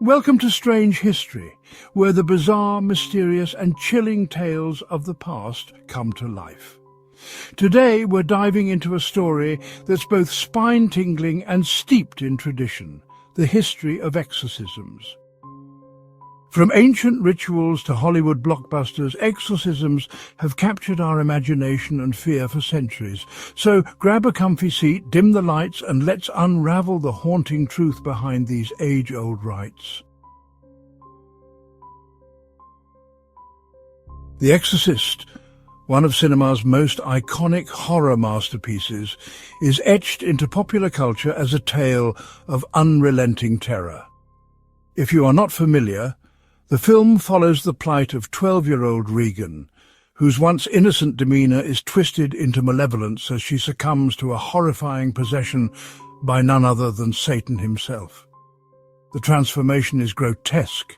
Welcome to Strange History, where the bizarre, mysterious and chilling tales of the past come to life. Today we're diving into a story that's both spine-tingling and steeped in tradition, the history of exorcisms. From ancient rituals to Hollywood blockbusters, exorcisms have captured our imagination and fear for centuries. So grab a comfy seat, dim the lights, and let's unravel the haunting truth behind these age-old rites. The Exorcist, one of cinema's most iconic horror masterpieces, is etched into popular culture as a tale of unrelenting terror. If you are not familiar, the film follows the plight of 12-year-old Regan, whose once innocent demeanor is twisted into malevolence as she succumbs to a horrifying possession by none other than Satan himself. The transformation is grotesque,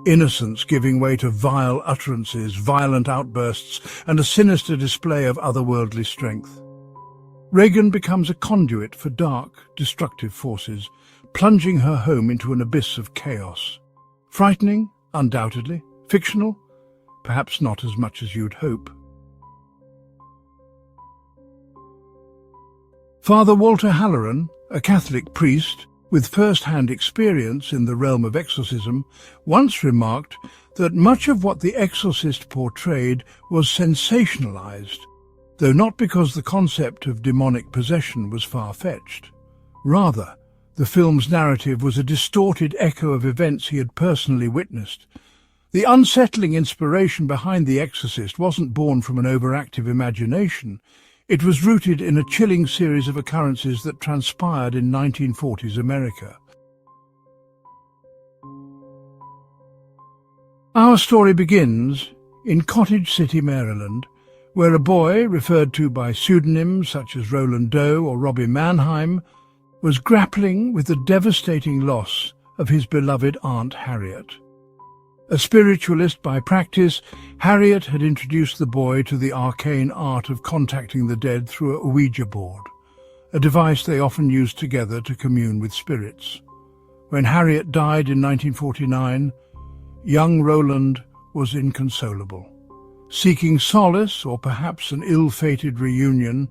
innocence giving way to vile utterances, violent outbursts, and a sinister display of otherworldly strength. Regan becomes a conduit for dark, destructive forces, plunging her home into an abyss of chaos. Frightening? Undoubtedly. Fictional? Perhaps not as much as you'd hope. Father Walter Halloran, a Catholic priest with first-hand experience in the realm of exorcism, once remarked that much of what The Exorcist portrayed was sensationalized, though not because the concept of demonic possession was far-fetched. Rather, the film's narrative was a distorted echo of events he had personally witnessed. The unsettling inspiration behind The Exorcist wasn't born from an overactive imagination. It was rooted in a chilling series of occurrences that transpired in 1940s America. Our story begins in Cottage City, Maryland, where a boy, referred to by pseudonyms such as Roland Doe or Robbie Mannheim, was grappling with the devastating loss of his beloved Aunt Harriet. A spiritualist by practice, Harriet had introduced the boy to the arcane art of contacting the dead through a Ouija board, a device they often used together to commune with spirits. When Harriet died in 1949, young Roland was inconsolable. Seeking solace, or perhaps an ill-fated reunion,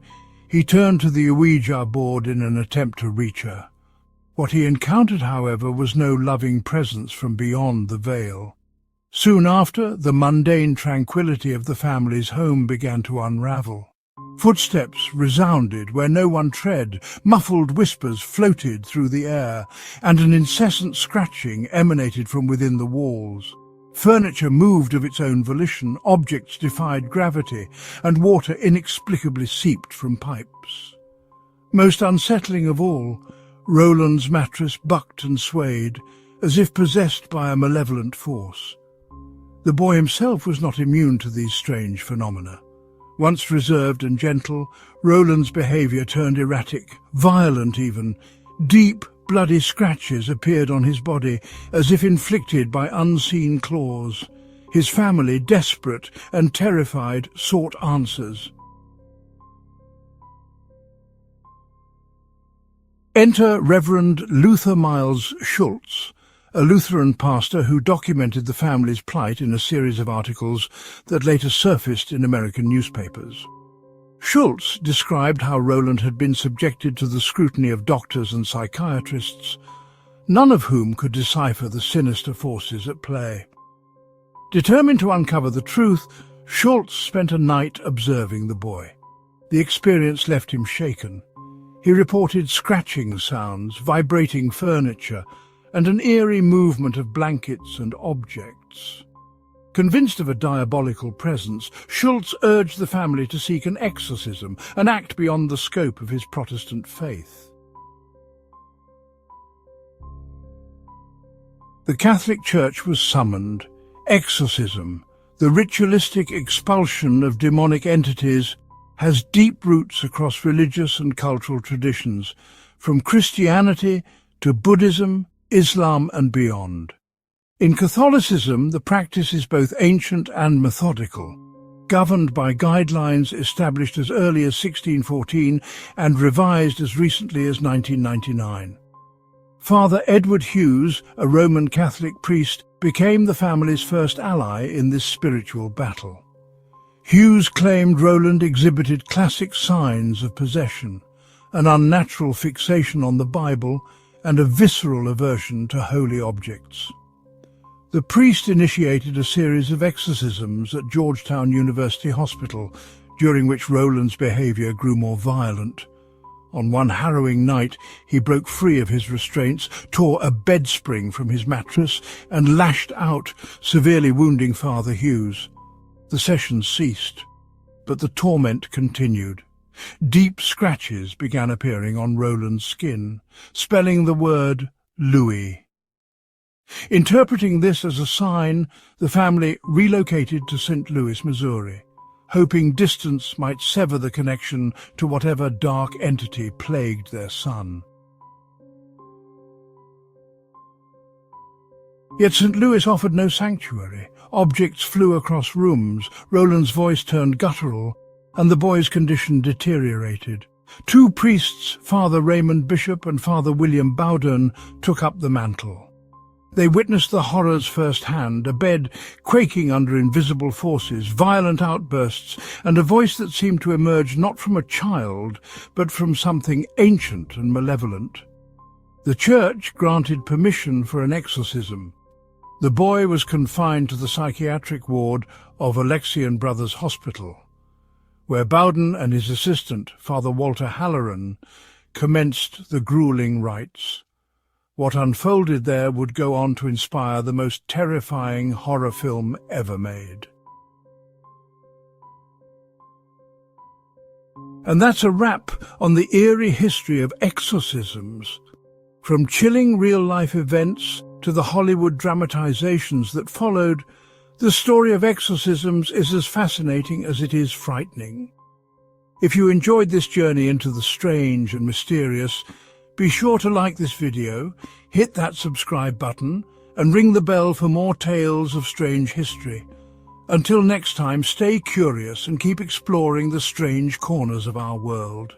he turned to the Ouija board in an attempt to reach her. What he encountered, however, was no loving presence from beyond the veil. Soon after, the mundane tranquility of the family's home began to unravel. Footsteps resounded where no one tread, muffled whispers floated through the air, and an incessant scratching emanated from within the walls. Furniture moved of its own volition, objects defied gravity, and water inexplicably seeped from pipes. Most unsettling of all, Roland's mattress bucked and swayed, as if possessed by a malevolent force. The boy himself was not immune to these strange phenomena. Once reserved and gentle, Roland's behavior turned erratic, violent even. Deep, bloody scratches appeared on his body, as if inflicted by unseen claws. His family, desperate and terrified, sought answers. Enter Reverend Luther Miles Schulz, a Lutheran pastor who documented the family's plight in a series of articles that later surfaced in American newspapers. Schulz described how Roland had been subjected to the scrutiny of doctors and psychiatrists, none of whom could decipher the sinister forces at play. Determined to uncover the truth, Schulz spent a night observing the boy. The experience left him shaken. He reported scratching sounds, vibrating furniture, and an eerie movement of blankets and objects. Convinced of a diabolical presence, Schulz urged the family to seek an exorcism, an act beyond the scope of his Protestant faith. The Catholic Church was summoned. Exorcism, the ritualistic expulsion of demonic entities, has deep roots across religious and cultural traditions, from Christianity to Buddhism, Islam and beyond. In Catholicism, the practice is both ancient and methodical, governed by guidelines established as early as 1614 and revised as recently as 1999. Father Edward Hughes, a Roman Catholic priest, became the family's first ally in this spiritual battle. Hughes claimed Roland exhibited classic signs of possession, an unnatural fixation on the Bible, and a visceral aversion to holy objects. The priest initiated a series of exorcisms at Georgetown University Hospital, during which Roland's behavior grew more violent. On one harrowing night, he broke free of his restraints, tore a bed spring from his mattress, and lashed out, severely wounding Father Hughes. The sessions ceased, but the torment continued. Deep scratches began appearing on Roland's skin, spelling the word Louis. Interpreting this as a sign, the family relocated to St. Louis, Missouri, hoping distance might sever the connection to whatever dark entity plagued their son. Yet St. Louis offered no sanctuary. Objects flew across rooms, Roland's voice turned guttural, and the boy's condition deteriorated. Two priests, Father Raymond Bishop and Father William Bowden, took up the mantle. They witnessed the horrors firsthand, a bed quaking under invisible forces, violent outbursts, and a voice that seemed to emerge not from a child, but from something ancient and malevolent. The church granted permission for an exorcism. The boy was confined to the psychiatric ward of Alexian Brothers Hospital, where Bowden and his assistant, Father Walter Halloran, commenced the grueling rites. What unfolded there would go on to inspire the most terrifying horror film ever made. And that's a wrap on the eerie history of exorcisms. From chilling real-life events to the Hollywood dramatizations that followed, the story of exorcisms is as fascinating as it is frightening. If you enjoyed this journey into the strange and mysterious, be sure to like this video, hit that subscribe button, and ring the bell for more tales of strange history. Until next time, stay curious and keep exploring the strange corners of our world.